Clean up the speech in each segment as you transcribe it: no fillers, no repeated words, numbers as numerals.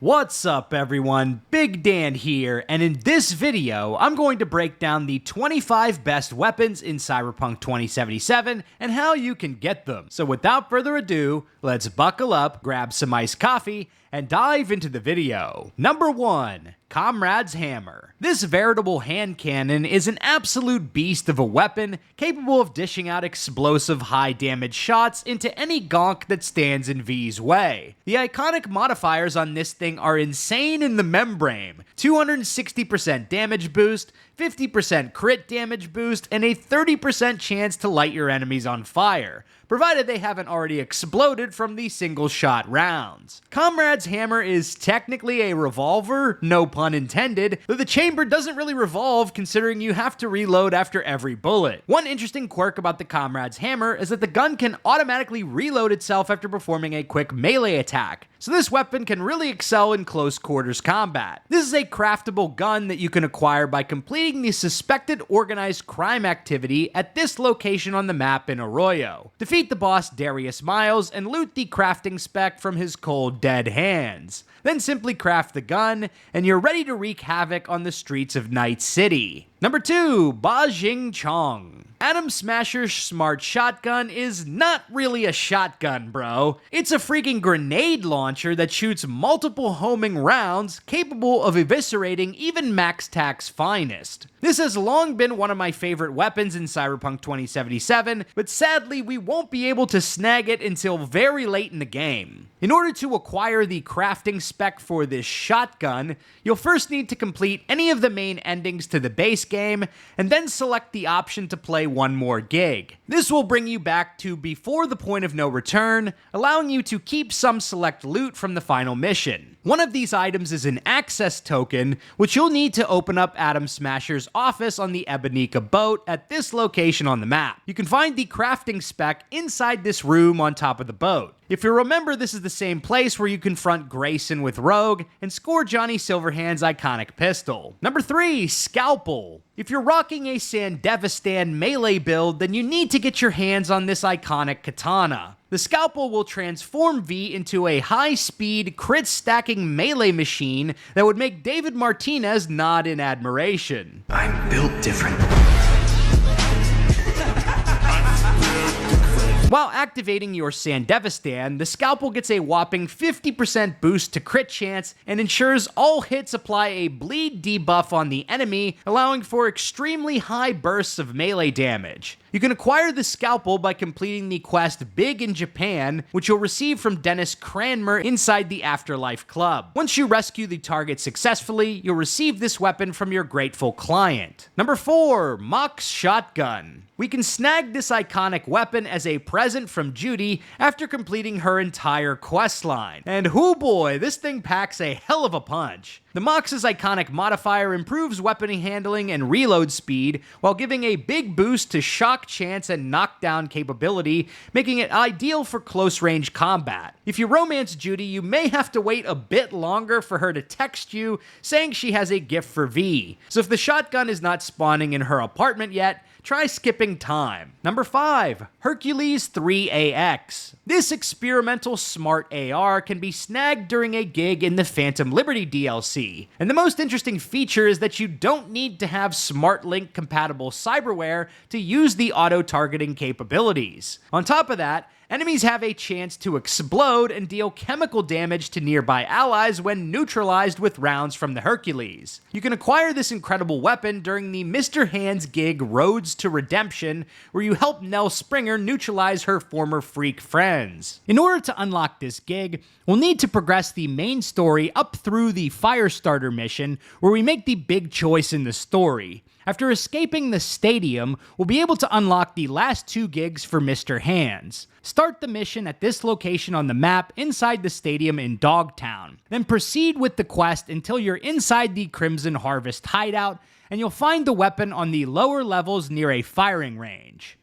What's up everyone, Big Dan here, and in this video, I'm going to break down the 25 best weapons in Cyberpunk 2077 and how you can get them. So without further ado, let's buckle up, grab some iced coffee, and dive into the video. Number 1. Comrade's Hammer. This veritable hand cannon is an absolute beast of a weapon, capable of dishing out explosive high damage shots into any gonk that stands in V's way. The iconic modifiers on this thing are insane in the membrane. 260% damage boost, 50% crit damage boost, and a 30% chance to light your enemies on fire, provided they haven't already exploded from the single-shot rounds. Comrade's Hammer is technically a revolver, no pun intended, though the chamber doesn't really revolve considering you have to reload after every bullet. One interesting quirk about the Comrade's Hammer is that the gun can automatically reload itself after performing a quick melee attack, so this weapon can really excel in close quarters combat. This is a craftable gun that you can acquire by completing the suspected organized crime activity at this location on the map in Arroyo. Defeat the boss Darius Miles and loot the crafting spec from his cold dead hands. Then simply craft the gun, and you're ready to wreak havoc on the streets of Night City. Number 2. Xing Chong. Atom Smasher's smart shotgun is not really a shotgun, bro. It's a freaking grenade launcher that shoots multiple homing rounds capable of eviscerating even MaxTac's finest. This has long been one of my favorite weapons in Cyberpunk 2077, but sadly we won't be able to snag it until very late in the game. In order to acquire the crafting spec for this shotgun, you'll first need to complete any of the main endings to the base game, and then select the option to play one more gig. This will bring you back to before the point of no return, allowing you to keep some select loot from the final mission. One of these items is an access token, which you'll need to open up Atom Smasher's office on the Ebonica boat at this location on the map. You can find the crafting spec inside this room on top of the boat. If you remember, this is the same place where you confront Grayson with Rogue and score Johnny Silverhand's iconic pistol. Number 3. Scalpel. If you're rocking a Sandevistan melee build, then you need to get your hands on this iconic katana. The Scalpel will transform V into a high-speed, crit-stacking melee machine that would make David Martinez nod in admiration. I'm built different. While activating your Sandevistan, the Scalpel gets a whopping 50% boost to crit chance and ensures all hits apply a bleed debuff on the enemy, allowing for extremely high bursts of melee damage. You can acquire the Scalpel by completing the quest Big in Japan, which you'll receive from Dennis Cranmer inside the Afterlife Club. Once you rescue the target successfully, you'll receive this weapon from your grateful client. Number 4. Mock's Shotgun. We can snag this iconic weapon as a present from Judy after completing her entire questline. And hoo boy, this thing packs a hell of a punch. The Mox's iconic modifier improves weapon handling and reload speed, while giving a big boost to shock chance and knockdown capability, making it ideal for close-range combat. If you romance Judy, you may have to wait a bit longer for her to text you saying she has a gift for V. So if the shotgun is not spawning in her apartment yet, try skipping time. Number 5. Hercules 3AX. This experimental smart AR can be snagged during a gig in the Phantom Liberty DLC. And the most interesting feature is that you don't need to have SmartLink compatible cyberware to use the auto-targeting capabilities. On top of that, enemies have a chance to explode and deal chemical damage to nearby allies when neutralized with rounds from the Hercules. You can acquire this incredible weapon during the Mr. Hands gig Roads to Redemption, where you help Nell Springer neutralize her former freak friends. In order to unlock this gig, we'll need to progress the main story up through the Firestarter mission, where we make the big choice in the story. After escaping the stadium, we'll be able to unlock the last 2 gigs for Mr. Hands. Start the mission at this location on the map inside the stadium in Dogtown. Then proceed with the quest until you're inside the Crimson Harvest hideout, and you'll find the weapon on the lower levels near a firing range.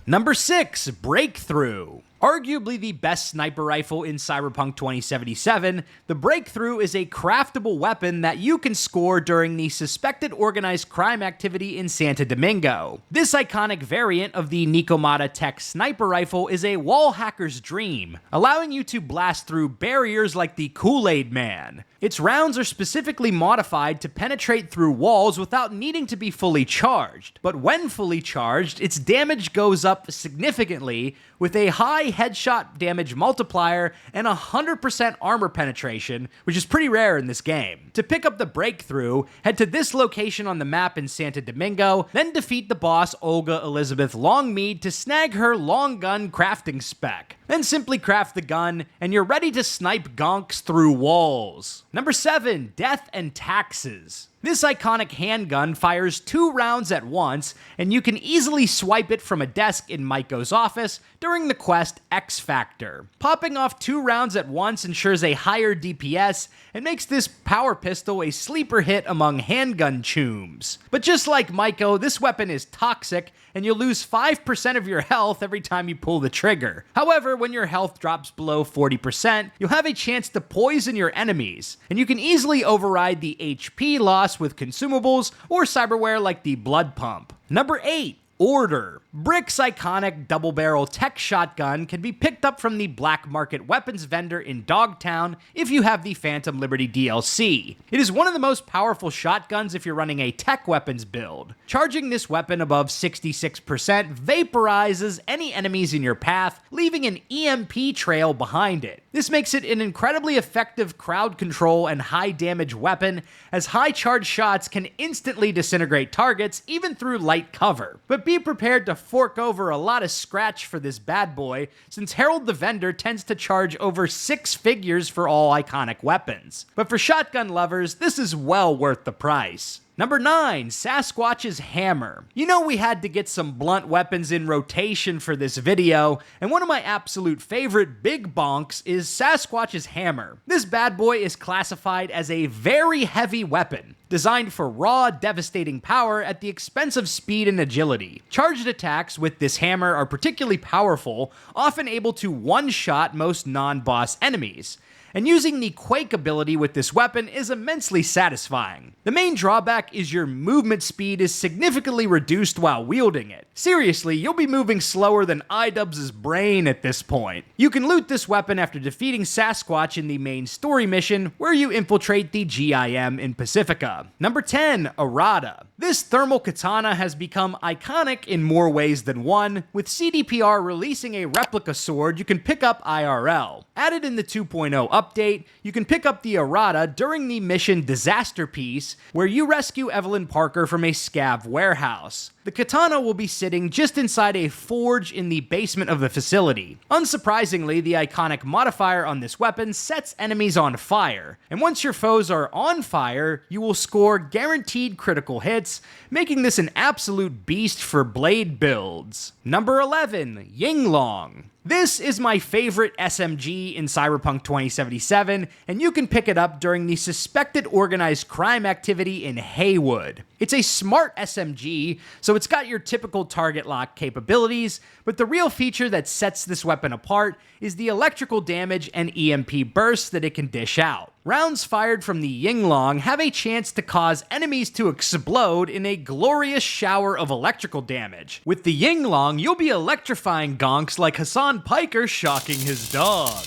Number 6, Breakthrough. Arguably the best sniper rifle in Cyberpunk 2077, the Breakthrough is a craftable weapon that you can score during the suspected organized crime activity in Santo Domingo. This iconic variant of the Nikomata Tech sniper rifle is a wall hacker's dream, allowing you to blast through barriers like the Kool-Aid Man. Its rounds are specifically modified to penetrate through walls without needing to be fully charged, but when fully charged, its damage goes up significantly with a high headshot damage multiplier and 100% armor penetration, which is pretty rare in this game. To pick up the Breakthrough, head to this location on the map in Santo Domingo, then defeat the boss Olga Elizabeth Longmead to snag her long gun crafting spec. Then simply craft the gun, and you're ready to snipe gonks through walls. Number 7, Death and Taxes. This iconic handgun fires 2 rounds at once, and you can easily swipe it from a desk in Maiko's office during the quest X Factor. Popping off 2 rounds at once ensures a higher DPS and makes this power pistol a sleeper hit among handgun chooms. But just like Maiko, this weapon is toxic, and you'll lose 5% of your health every time you pull the trigger. However, when your health drops below 40%, you'll have a chance to poison your enemies, and you can easily override the HP loss with consumables or cyberware like the blood pump. Number 8, Order. Brick's iconic double-barrel tech shotgun can be picked up from the black market weapons vendor in Dogtown if you have the Phantom Liberty DLC. It is one of the most powerful shotguns if you're running a tech weapons build. Charging this weapon above 66% vaporizes any enemies in your path, leaving an EMP trail behind it. This makes it an incredibly effective crowd control and high damage weapon, as high charge shots can instantly disintegrate targets even through light cover. But be prepared to fork over a lot of scratch for this bad boy, since Harold the Vendor tends to charge over 6 figures for all iconic weapons. But for shotgun lovers, this is well worth the price. Number 9, Sasquatch's Hammer. You know we had to get some blunt weapons in rotation for this video, and one of my absolute favorite big bonks is Sasquatch's Hammer. This bad boy is classified as a very heavy weapon, designed for raw, devastating power at the expense of speed and agility. Charged attacks with this hammer are particularly powerful, often able to one-shot most non-boss enemies. And using the Quake ability with this weapon is immensely satisfying. The main drawback is your movement speed is significantly reduced while wielding it. Seriously, you'll be moving slower than iDubbbz's brain at this point. You can loot this weapon after defeating Sasquatch in the main story mission, where you infiltrate the GIM in Pacifica. Number 10, Errata. This thermal katana has become iconic in more ways than one, with CDPR releasing a replica sword you can pick up IRL. Added in the 2.0 update, you can pick up the Errata during the mission Disaster Piece, where you rescue Evelyn Parker from a scav warehouse. The katana will be sitting just inside a forge in the basement of the facility. Unsurprisingly, the iconic modifier on this weapon sets enemies on fire, and once your foes are on fire, you will score guaranteed critical hits, making this an absolute beast for blade builds. Number 11, Yinglong. This is my favorite SMG in Cyberpunk 2077, and you can pick it up during the suspected organized crime activity in Haywood. It's a smart SMG, so it's got your typical target lock capabilities, but the real feature that sets this weapon apart is the electrical damage and EMP bursts that it can dish out. Rounds fired from the Yinglong have a chance to cause enemies to explode in a glorious shower of electrical damage. With the Yinglong, you'll be electrifying gonks like Hassan Piker shocking his dog.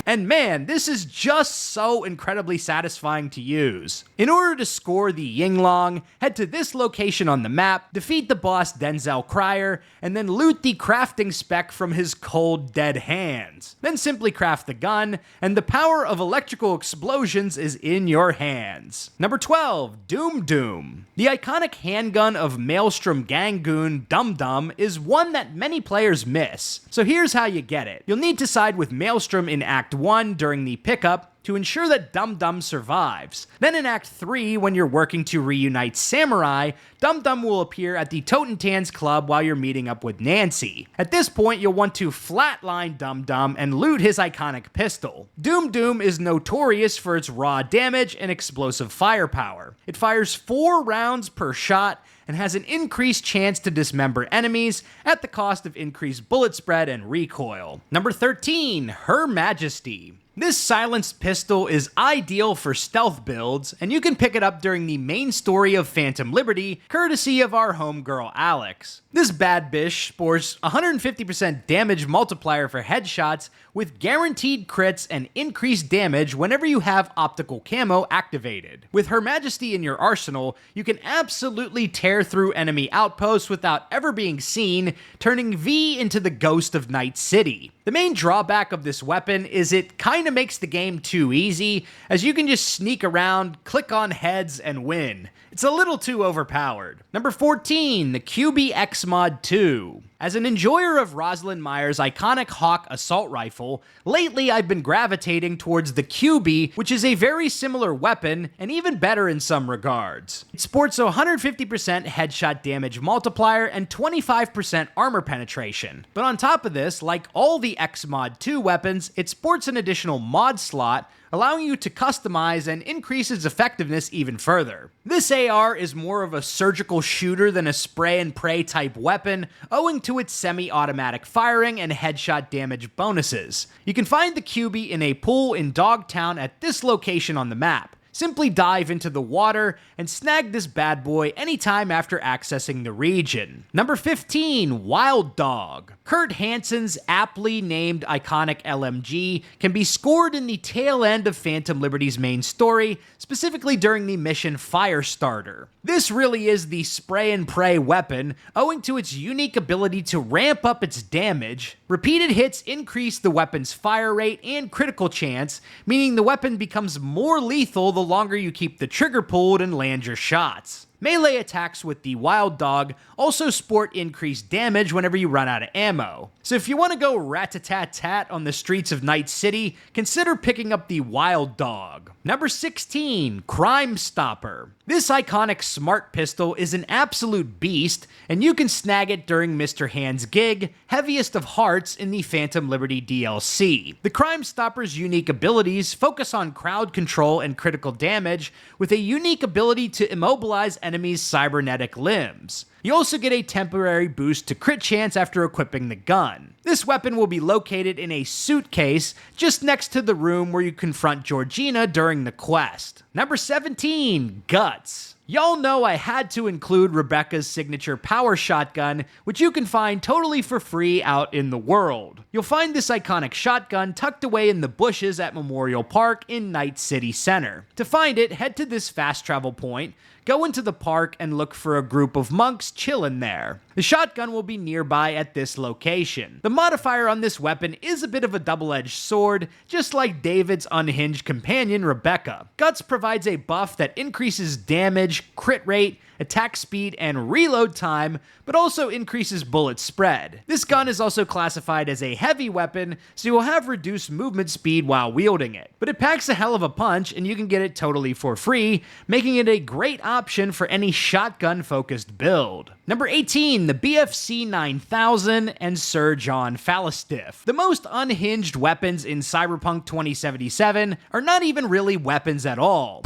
And man, this is just so incredibly satisfying to use. In order to score the Yinglong, head to this location on the map, defeat the boss Denzel Cryer, and then loot the crafting spec from his cold, dead hands. Then simply craft the gun, and the power of electrical explosions is in your hands. Number 12, Doom Doom. The iconic handgun of Maelstrom Gangoon Dum Dum is one that many players miss. So here's how you get it. You'll need to side with Maelstrom in Act 1 during the pickup, to ensure that Dum Dum survives. Then in Act 3, when you're working to reunite Samurai, Dum Dum will appear at the Totentans Club while you're meeting up with Nancy. At this point, you'll want to flatline Dum Dum and loot his iconic pistol. Doom Doom is notorious for its raw damage and explosive firepower. It fires 4 rounds per shot and has an increased chance to dismember enemies at the cost of increased bullet spread and recoil. Number 13, Her Majesty. This silenced pistol is ideal for stealth builds, and you can pick it up during the main story of Phantom Liberty, courtesy of our homegirl Alex. This bad bish sports 150% damage multiplier for headshots with guaranteed crits and increased damage whenever you have optical camo activated. With Her Majesty in your arsenal, you can absolutely tear through enemy outposts without ever being seen, turning V into the ghost of Night City. The main drawback of this weapon is it kinda makes the game too easy, as you can just sneak around, click on heads, and win. It's a little too overpowered. Number 14, the Kybui X-Mod2. As an enjoyer of Rosalind Meyer's iconic Hawk assault rifle, lately I've been gravitating towards the Kybui, which is a very similar weapon, and even better in some regards. It sports a 150% headshot damage multiplier and 25% armor penetration. But on top of this, like all the X-Mod2 weapons, it sports an additional mod slot, allowing you to customize and increase its effectiveness even further. This AR is more of a surgical shooter than a spray and pray type weapon, owing to its semi-automatic firing and headshot damage bonuses. You can find the Kybui in a pool in Dogtown at this location on the map. Simply dive into the water and snag this bad boy anytime after accessing the region. Number 15, Wild Dog. Kurt Hansen's aptly named iconic LMG can be scored in the tail end of Phantom Liberty's main story, specifically during the mission Firestarter. This really is the spray and pray weapon, owing to its unique ability to ramp up its damage. Repeated hits increase the weapon's fire rate and critical chance, meaning the weapon becomes more lethal the longer you keep the trigger pulled and land your shots. Melee attacks with the Wild Dog also sport increased damage whenever you run out of ammo. So if you want to go rat-a-tat-tat on the streets of Night City, consider picking up the Wild Dog. Number 16, Crimestopper. This iconic smart pistol is an absolute beast, and you can snag it during Mr. Hand's gig, Heaviest of Hearts in the Phantom Liberty DLC. The Crimestopper's unique abilities focus on crowd control and critical damage, with a unique ability to immobilize enemies' cybernetic limbs. You also get a temporary boost to crit chance after equipping the gun. This weapon will be located in a suitcase just next to the room where you confront Georgina during the quest. Number 17, Guts. Y'all know I had to include Rebecca's signature power shotgun, which you can find totally for free out in the world. You'll find this iconic shotgun tucked away in the bushes at Memorial Park in Night City Center. To find it, head to this fast travel point, go into the park, and look for a group of monks chillin' there. The shotgun will be nearby at this location. The modifier on this weapon is a bit of a double-edged sword, just like David's unhinged companion Rebecca. Guts provides a buff that increases damage, crit rate, attack speed, and reload time, but also increases bullet spread. This gun is also classified as a heavy weapon, so you will have reduced movement speed while wielding it. But it packs a hell of a punch, and you can get it totally for free, making it a great option for any shotgun-focused build. Number 18, the BFC 9000 and Sir John Phallustiff. The most unhinged weapons in Cyberpunk 2077 are not even really weapons at all.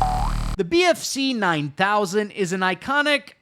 The BFC 9000 is an iconic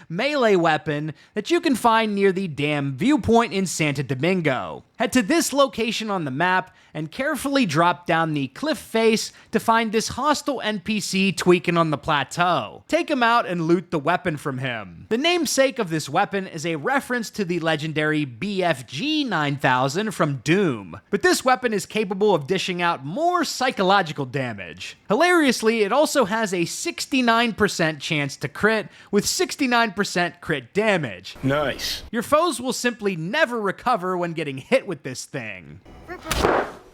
melee weapon that you can find near the dam viewpoint in Santo Domingo. Head to this location on the map and carefully drop down the cliff face to find this hostile NPC tweaking on the plateau. Take him out and loot the weapon from him. The namesake of this weapon is a reference to the legendary BFG 9000 from Doom, but this weapon is capable of dishing out more psychological damage. Hilariously, it also has a 69% chance to crit with 69% crit damage. Nice. Your foes will simply never recover when getting hit with this thing.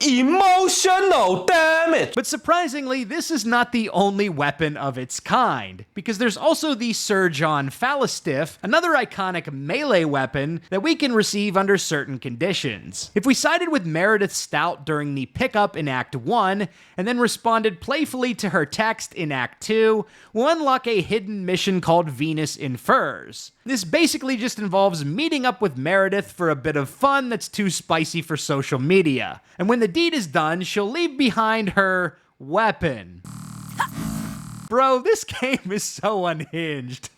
Emotional damage! But surprisingly, this is not the only weapon of its kind, because there's also the Sir John Phallustiff, another iconic melee weapon that we can receive under certain conditions. If we sided with Meredith Stout during the pickup in Act 1, and then responded playfully to her text in Act 2, we'll unlock a hidden mission called Venus in Furs. This basically just involves meeting up with Meredith for a bit of fun that's too spicy for social media. And when the deed is done, she'll leave behind her weapon. Bro, this game is so unhinged.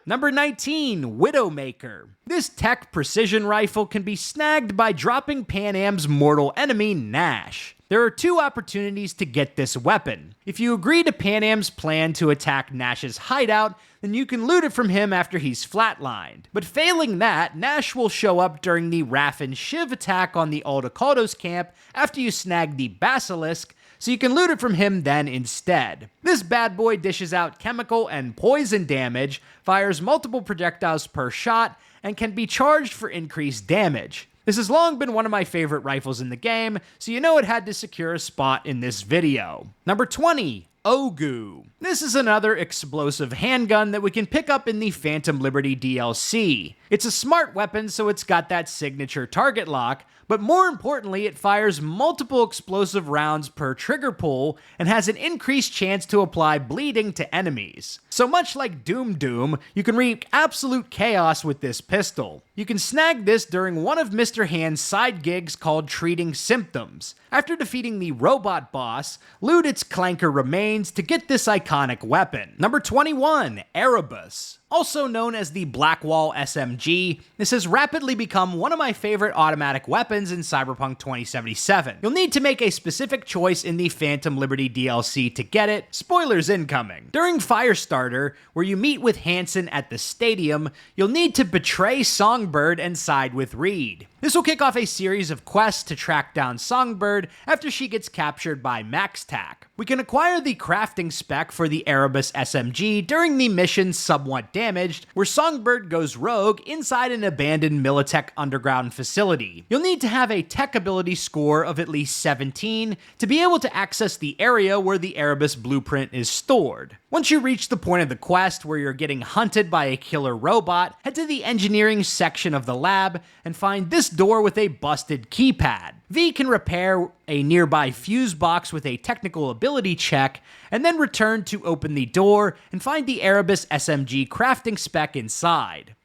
Number 19, Widowmaker. This tech precision rifle can be snagged by dropping Pan Am's mortal enemy, Nash. There are two opportunities to get this weapon. If you agree to Pan Am's plan to attack Nash's hideout, then you can loot it from him after he's flatlined. But failing that, Nash will show up during the Raph and Shiv attack on the Aldecaldos camp after you snag the Basilisk, so you can loot it from him then instead. This bad boy dishes out chemical and poison damage, fires multiple projectiles per shot, and can be charged for increased damage. This has long been one of my favorite rifles in the game, so you know it had to secure a spot in this video. Number 20, Ogou. This is another explosive handgun that we can pick up in the Phantom Liberty DLC. It's a smart weapon, so it's got that signature target lock, but more importantly, it fires multiple explosive rounds per trigger pull and has an increased chance to apply bleeding to enemies. So much like Doom, you can wreak absolute chaos with this pistol. You can snag this during one of Mr. Hand's side gigs called Treating Symptoms. After defeating the robot boss, loot its clanker remains to get this iconic weapon. Number 21, Erebus. Also known as the Blackwall SMG, this has rapidly become one of my favorite automatic weapons in Cyberpunk 2077. You'll need to make a specific choice in the Phantom Liberty DLC to get it, spoilers incoming. During Firestarter, where you meet with Hansen at the stadium, you'll need to betray Songbird and side with Reed. This will kick off a series of quests to track down Songbird after she gets captured by MaxTac. We can acquire the crafting spec for the Erebus SMG during the mission Somewhat Damaged, where Songbird goes rogue inside an abandoned Militech underground facility. You'll need to have a tech ability score of at least 17 to be able to access the area where the Erebus blueprint is stored. Once you reach the point of the quest where you're getting hunted by a killer robot, head to the engineering section of the lab and find this door with a busted keypad. V can repair a nearby fuse box with a technical ability check, and then return to open the door and find the Erebus SMG crafting spec inside.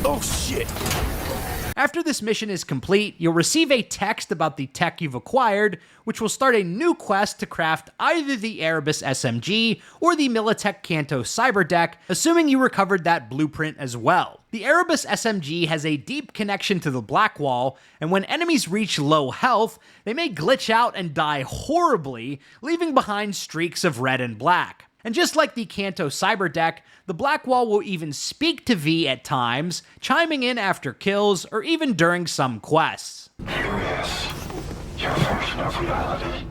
Oh shit! After this mission is complete, you'll receive a text about the tech you've acquired, which will start a new quest to craft either the Erebus SMG or the Militech Canto Cyberdeck, assuming you recovered that blueprint as well. The Erebus SMG has a deep connection to the Blackwall, and when enemies reach low health, they may glitch out and die horribly, leaving behind streaks of red and black. And just like the Canto Cyberdeck, the Blackwall will even speak to V at times, chiming in after kills or even during some quests. Curious, your version of reality.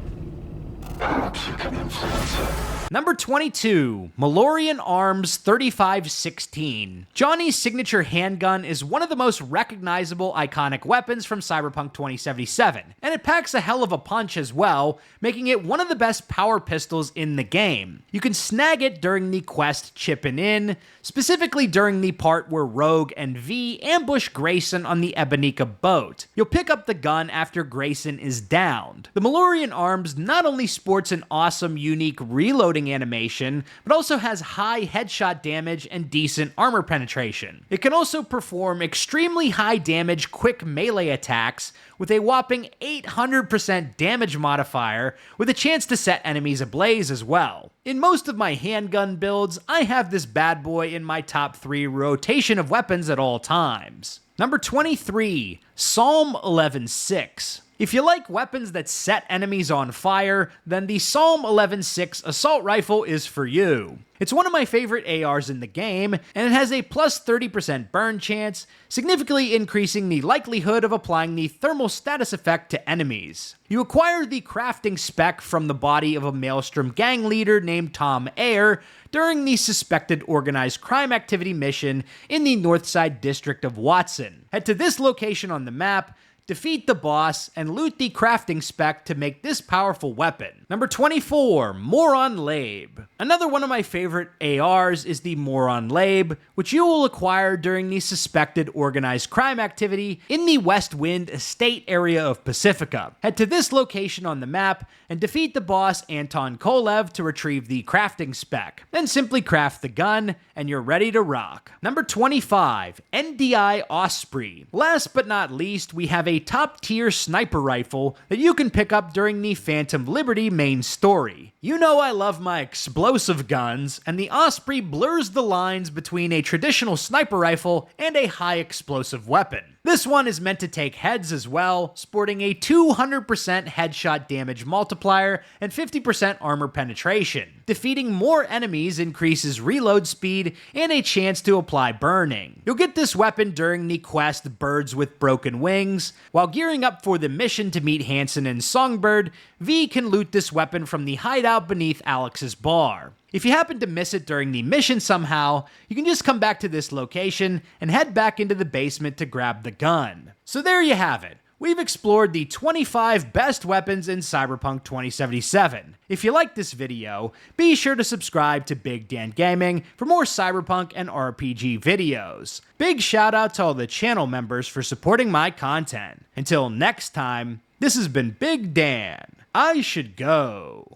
Perhaps you can influence it. Number 22, Malorian Arms 3516. Johnny's signature handgun is one of the most recognizable iconic weapons from Cyberpunk 2077, and it packs a hell of a punch as well, making it one of the best power pistols in the game. You can snag it during the quest Chippin' In, specifically during the part where Rogue and V ambush Grayson on the Ebonica boat. You'll pick up the gun after Grayson is downed. The Malorian Arms not only sports an awesome, unique reloading animation, but also has high headshot damage and decent armor penetration. It can also perform extremely high damage quick melee attacks with a whopping 800% damage modifier, with a chance to set enemies ablaze as well. In most of my handgun builds, I have this bad boy in my top 3 rotation of weapons at all times. Number 23, Psalm 11.6. If you like weapons that set enemies on fire, then the Psalm 11.6 assault rifle is for you. It's one of my favorite ARs in the game, and it has a plus 30% burn chance, significantly increasing the likelihood of applying the thermal status effect to enemies. You acquire the crafting spec from the body of a Maelstrom gang leader named Tom Ayer during the suspected organized crime activity mission in the Northside district of Watson. Head to this location on the map, defeat the boss, and loot the crafting spec to make this powerful weapon. Number 24, Moron Labe. Another one of my favorite ARs is the Moron Labe, which you will acquire during the suspected organized crime activity in the West Wind Estate area of Pacifica. Head to this location on the map and defeat the boss Anton Kolev to retrieve the crafting spec. Then simply craft the gun, and you're ready to rock. Number 25, NDI Osprey. Last but not least, we have a top-tier sniper rifle that you can pick up during the Phantom Liberty main story. You know I love my explosive guns, and the Osprey blurs the lines between a traditional sniper rifle and a high explosive weapon. This one is meant to take heads as well, sporting a 200% headshot damage multiplier and 50% armor penetration. Defeating more enemies increases reload speed and a chance to apply burning. You'll get this weapon during the quest Birds with Broken Wings. While gearing up for the mission to meet Hansen and Songbird, V can loot this weapon from the hideout beneath Alex's bar. If you happen to miss it during the mission somehow, you can just come back to this location and head back into the basement to grab the gun. So there you have it. We've explored the 25 best weapons in Cyberpunk 2077. If you like this video, be sure to subscribe to Big Dan Gaming for more Cyberpunk and RPG videos. Big shout out to all the channel members for supporting my content. Until next time, this has been Big Dan. I should go.